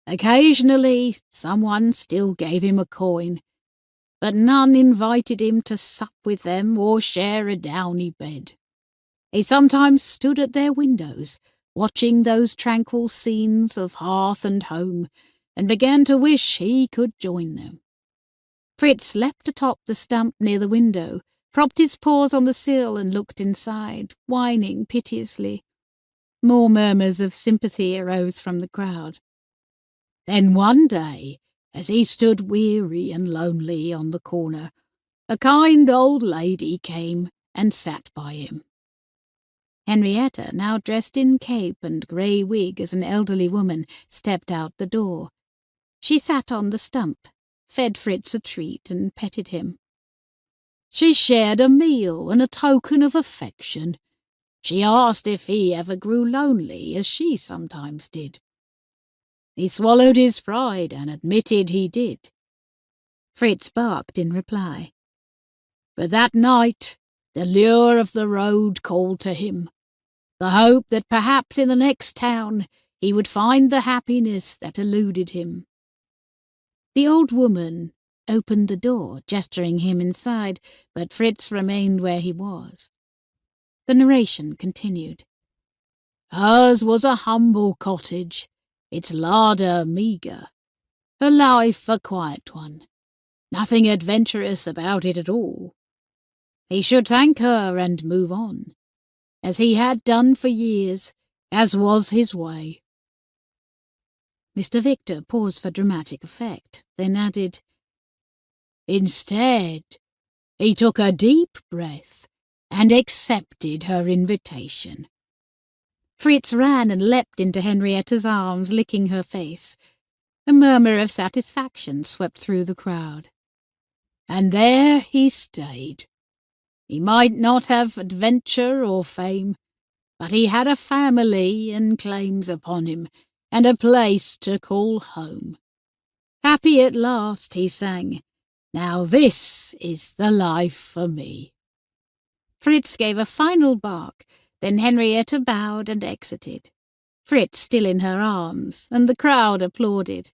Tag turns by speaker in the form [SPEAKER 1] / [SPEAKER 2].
[SPEAKER 1] Occasionally, someone still gave him a coin, but none invited him to sup with them or share a downy bed. He sometimes stood at their windows, watching those tranquil scenes of hearth and home, and began to wish he could join them. Fritz leapt atop the stump near the window, propped his paws on the sill and looked inside, whining piteously. More murmurs of sympathy arose from the crowd. Then one day, as he stood weary and lonely on the corner, a kind old lady came and sat by him. Henrietta, now dressed in cape and grey wig as an elderly woman, stepped out the door. She sat on the stump, fed Fritz a treat and petted him. She shared a meal and a token of affection. She asked if he ever grew lonely, as she sometimes did. He swallowed his pride and admitted he did. Fritz barked in reply. But that night, the lure of the road called to him, the hope that perhaps in the next town he would find the happiness that eluded him. The old woman opened the door, gesturing him inside, but Fritz remained where he was. The narration continued. Hers was a humble cottage, its larder meagre, her life a quiet one, nothing adventurous about it at all. He should thank her and move on, as he had done for years, as was his way. Mr. Victor paused for dramatic effect, then added, Instead, he took a deep breath and accepted her invitation. Fritz ran and leapt into Henrietta's arms, licking her face. A murmur of satisfaction swept through the crowd. And there he stayed. He might not have adventure or fame, but he had a family and claims upon him, and a place to call home. Happy at last, he sang. Now this is the life for me. Fritz gave a final bark, then Henrietta bowed and exited. Fritz still in her arms, and the crowd applauded.